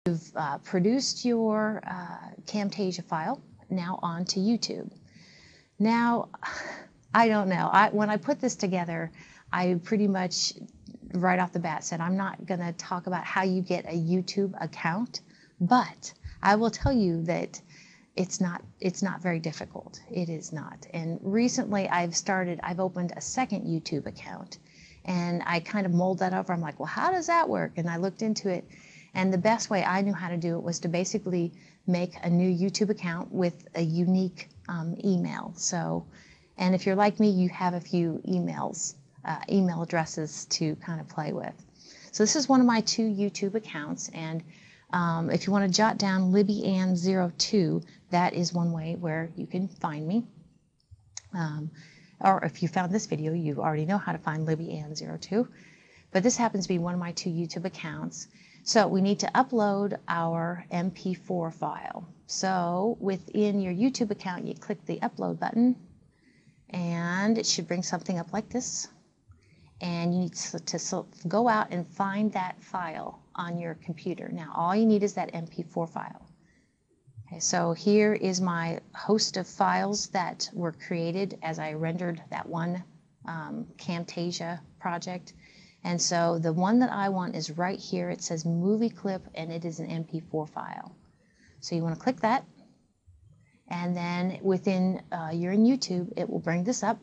You've produced your Camtasia file now onto YouTube. Now, I don't know. When I put this together, I pretty much right off the bat said I'm not going to talk about how you get a YouTube account, but I will tell you that it's not very difficult. It is not. And recently I've opened a second YouTube account, and I kind of mulled that over. I'm like, well, how does that work? And I looked into it, and the best way I knew how to do it was to basically make a new YouTube account with a unique email. So, and if you're like me, you have a few email addresses to kind of play with. So this is one of my 2 YouTube accounts, and if you want to jot down LibbyAnn02, that is one way where you can find me. Or if you found this video, you already know how to find LibbyAnn02. But this happens to be one of my 2 YouTube accounts. So we need to upload our MP4 file. So within your YouTube account, you click the upload button, and it should bring something up like this. And you need to go out and find that file on your computer. Now, all you need is that MP4 file. Okay, so here is my host of files that were created as I rendered that one Camtasia project. And so the one that I want is right here. It says movie clip, and it is an MP4 file. So you want to click that, and then within you're in YouTube, it will bring this up.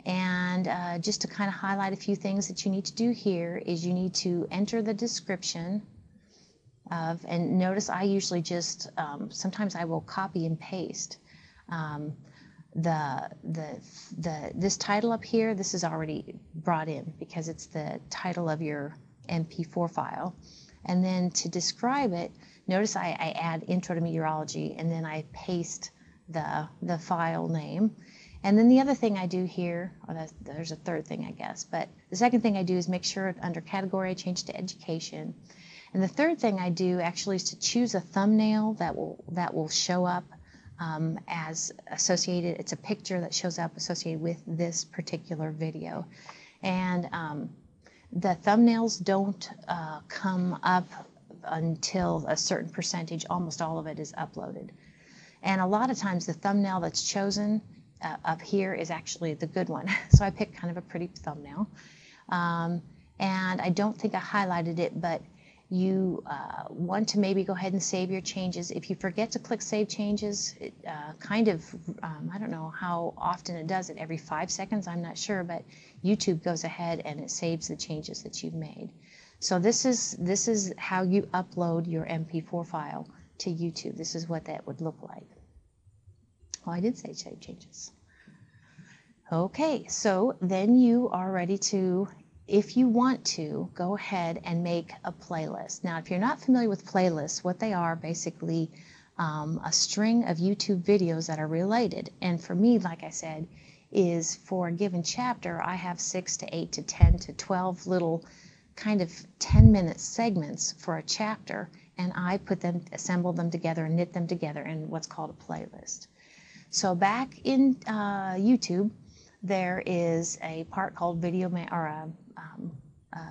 And just to kind of highlight a few things that you need to do here is you need to enter the description of, and notice I usually just, sometimes I will copy and paste this title up here. This is already brought in because it's the title of your MP4 file. And then to describe it, notice I add intro to meteorology, and then I paste the file name. And then the other thing I do here, there's a third thing I guess, but the second thing I do is make sure under category I change to education. And the third thing I do actually is to choose a thumbnail that will show up as associated. It's a picture that shows up associated with this particular video. And the thumbnails don't come up until a certain percentage, almost all of it is uploaded. And a lot of times the thumbnail that's chosen up here is actually the good one. So I picked kind of a pretty thumbnail. And I don't think I highlighted it, but you want to maybe go ahead and save your changes. If you forget to click Save Changes, it I don't know how often it does it, every 5 seconds, I'm not sure, but YouTube goes ahead and it saves the changes that you've made. So this is how you upload your MP4 file to YouTube. This is what that would look like. Oh, I did say save changes. Okay, so then you are ready to, if you want to, go ahead and make a playlist. Now, if you're not familiar with playlists, what they are basically a string of YouTube videos that are related. And for me, like I said, is for a given chapter, I have 6 to 8 to 10 to 12 little kind of 10-minute segments for a chapter, and I assemble them together and knit them together in what's called a playlist. So back in YouTube, there is a part called a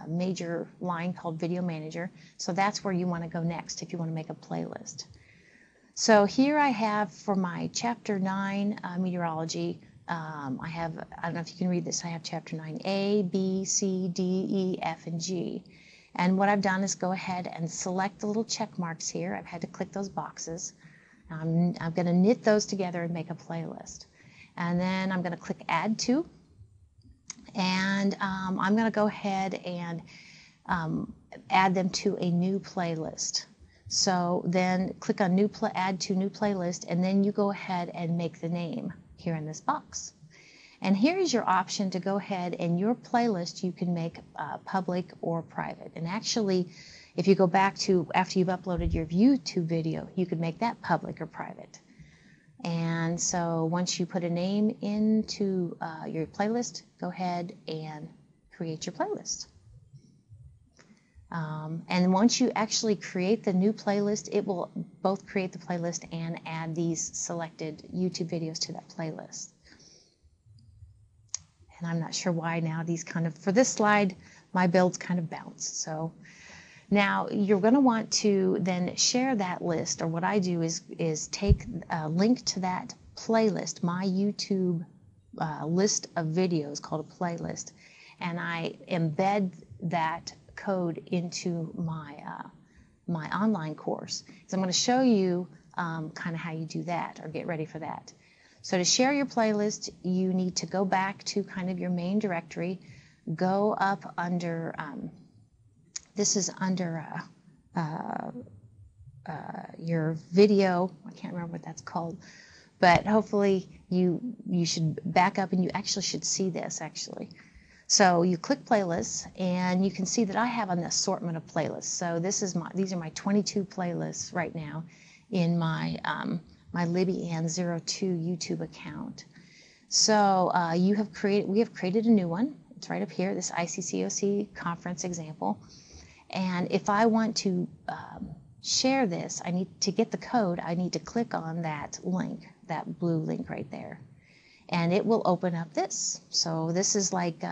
major line called Video Manager. So that's where you want to go next if you want to make a playlist. So here I have for my Chapter 9 Meteorology, I don't know if you can read this, I have Chapter 9 A, B, C, D, E, F, and G. And what I've done is go ahead and select the little check marks here. I've had to click those boxes. I'm going to knit those together and make a playlist. And then I'm going to click Add To. And I'm going to go ahead and add them to a new playlist. So then click on Add to New Playlist, and then you go ahead and make the name here in this box. And here is your option to go ahead and your playlist you can make public or private. And actually, if you go back to after you've uploaded your YouTube video, you could make that public or private. And so once you put a name into your playlist, go ahead and create your playlist. And once you actually create the new playlist, it will both create the playlist and add these selected YouTube videos to that playlist. And I'm not sure why now these for this slide, my builds kind of bounce. So Now you're going to want to then share that list, or what I do is take a link to that playlist, my YouTube list of videos called a playlist, and I embed that code into my my online course. So I'm going to show you kind of how you do that, or get ready for that. So to share your playlist, you need to go back to kind of your main directory, go up under, this is under your video, I can't remember what that's called, but hopefully you should back up and you actually should see this actually. So you click playlists and you can see that I have an assortment of playlists. So these are my 22 playlists right now in my my LibbyAnn02 YouTube account. So we have created a new one. It's right up here, this ICCOC conference example. And if I want to share this, to get the code, I need to click on that link, that blue link right there. And it will open up this. So this is like,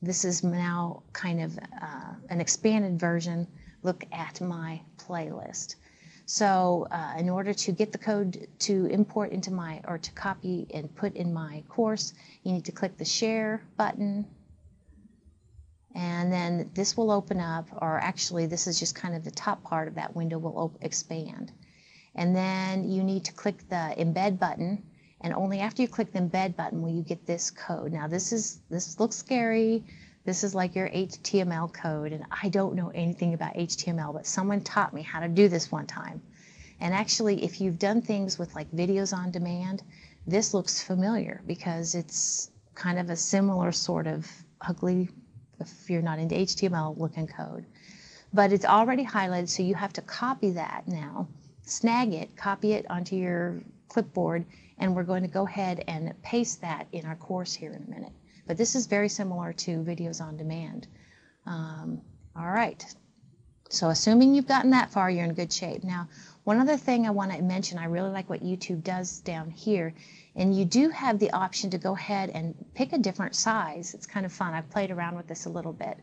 this is now kind of an expanded version. Look at my playlist. So in order to get the code to import into or to copy and put in my course, you need to click the share button. And then this will open up, or actually this is just kind of the top part of that window will expand. And then you need to click the embed button, and only after you click the embed button will you get this code. Now this looks scary. This is like your HTML code, and I don't know anything about HTML, but someone taught me how to do this one time. And actually, if you've done things with like videos on demand, this looks familiar because it's kind of a similar sort of ugly, if you're not into HTML, looking code. But it's already highlighted, so you have to copy that now, snag it, copy it onto your clipboard, and we're going to go ahead and paste that in our course here in a minute. But this is very similar to videos on demand. All right, so assuming you've gotten that far, you're in good shape. Now, one other thing I want to mention, I really like what YouTube does down here, and you do have the option to go ahead and pick a different size. It's kind of fun. I've played around with this a little bit.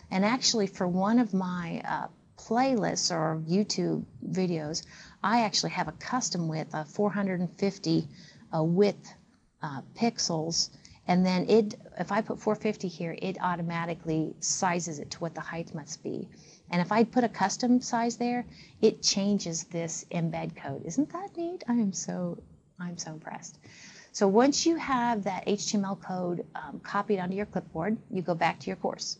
And actually, for one of my playlists or YouTube videos, I actually have a custom width of 450 width pixels. And then if I put 450 here, it automatically sizes it to what the height must be. And if I put a custom size there, it changes this embed code. Isn't that neat? I'm so impressed. So once you have that HTML code copied onto your clipboard, you go back to your course.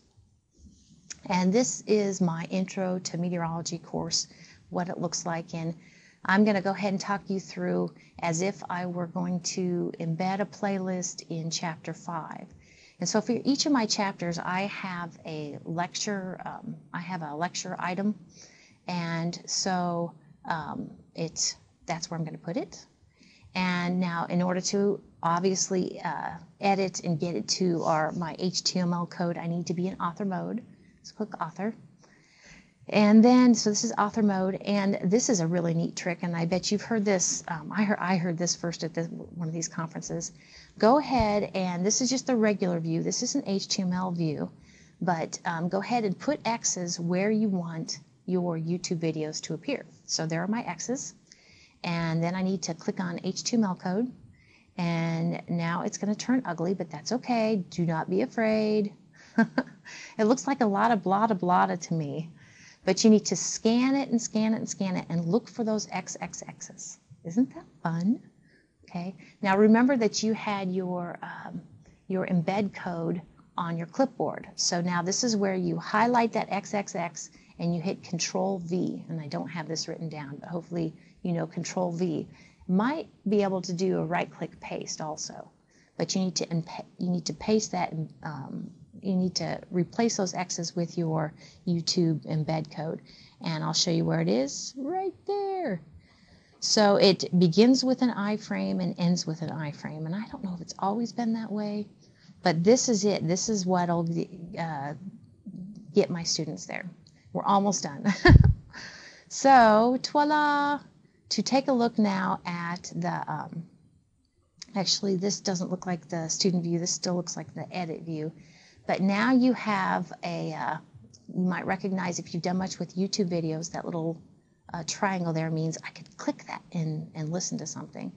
And this is my Intro to Meteorology course, what it looks like. And I'm going to go ahead and talk you through as if I were going to embed a playlist in Chapter 5. And so for each of my chapters, I have a lecture item. And so that's where I'm going to put it. And now in order to obviously edit and get it to my HTML code, I need to be in author mode. So click author. And then, so this is author mode, and this is a really neat trick, and I bet you've heard this. I heard this first at one of these conferences. Go ahead, and this is just the regular view. This is an HTML view, but go ahead and put X's where you want your YouTube videos to appear. So there are my X's, and then I need to click on HTML code, and now it's going to turn ugly, but that's okay. Do not be afraid. It looks like a lot of blada to me. But you need to scan it and scan it and scan it and look for those XXXs. Isn't that fun? Okay. Now remember that you had your embed code on your clipboard. So now this is where you highlight that XXX and you hit Control V. And I don't have this written down, but hopefully you know Control V. Might be able to do a right-click paste also, but you need to paste that and you need to replace those X's with your YouTube embed code. And I'll show you where it is right there. So it begins with an iframe and ends with an iframe. And I don't know if it's always been that way, but this is it. This is what'll get my students there. We're almost done. So, Twalla, to take a look now at the, actually this doesn't look like the student view. This still looks like the edit view. But now you have a you might recognize if you've done much with YouTube videos, that little triangle there means I could click that and listen to something.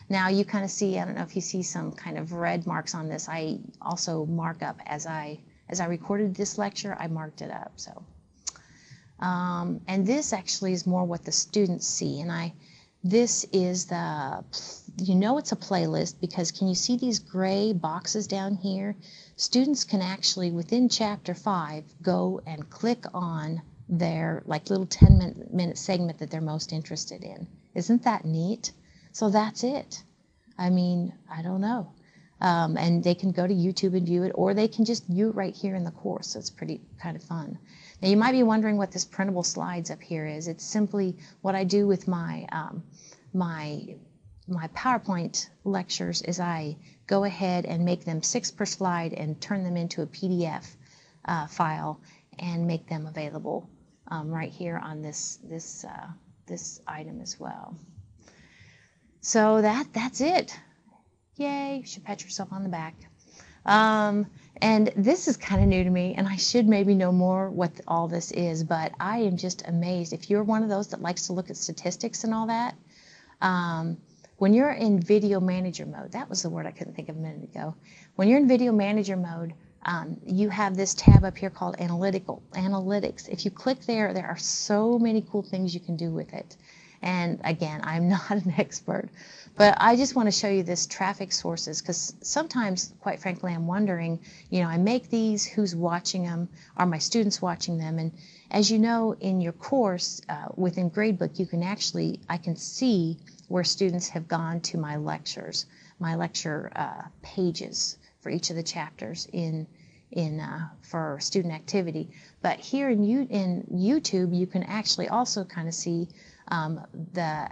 Now you kind of see, I don't know if you see some kind of red marks on this. I also mark up as I recorded this lecture, I marked it up. So, and this actually is more what the students see. And this is the, you know, it's a playlist because can you see these gray boxes down here? Students can actually, within chapter 5, go and click on their like little 10-minute segment that they're most interested in. Isn't that neat? So that's it. I mean, I don't know. And they can go to YouTube and view it, or they can just view it right here in the course. So it's pretty kind of fun. Now you might be wondering what this printable slides up here is. It's simply what I do with my my PowerPoint lectures is I go ahead and make them 6 per slide and turn them into a PDF file and make them available right here on this item as well. So that's it. Yay, you should pat yourself on the back. And this is kind of new to me, and I should maybe know more what all this is, but I am just amazed. If you're one of those that likes to look at statistics and all that, when you're in video manager mode, that was the word I couldn't think of a minute ago. When you're in video manager mode, you have this tab up here called Analytics. If you click there, there are so many cool things you can do with it. And again, I'm not an expert, but I just want to show you this traffic sources, because sometimes, quite frankly, I'm wondering, you know, I make these, who's watching them? Are my students watching them? And as you know, in your course, within Gradebook, you can actually, I can see where students have gone to my lectures, my lecture pages for each of the chapters for student activity. But here in YouTube, you can actually also kind of see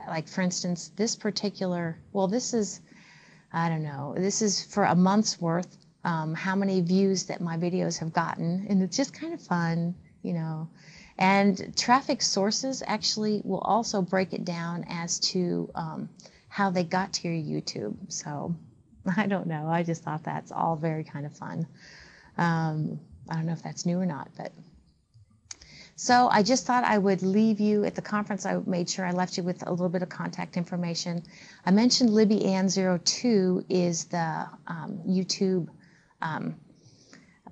like for instance, this particular, well, this is, I don't know, this is for a month's worth, how many views that my videos have gotten, and it's just kind of fun, you know. And traffic sources actually will also break it down as to how they got to your YouTube. So I don't know, I just thought that's all very kind of fun. I don't know if that's new or not, but so I just thought I would leave you at the conference. I made sure I left you with a little bit of contact information. I mentioned LibbyAnn02 is the YouTube,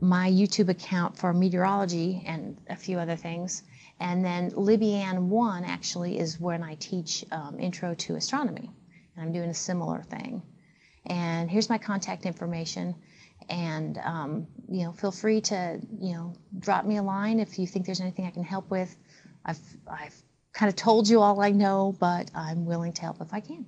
my YouTube account for meteorology and a few other things. And then LibbyAnn1 actually is when I teach Intro to Astronomy. And I'm doing a similar thing. And here's my contact information. And, you know, feel free to, you know, drop me a line if you think there's anything I can help with. I've kind of told you all I know, but I'm willing to help if I can.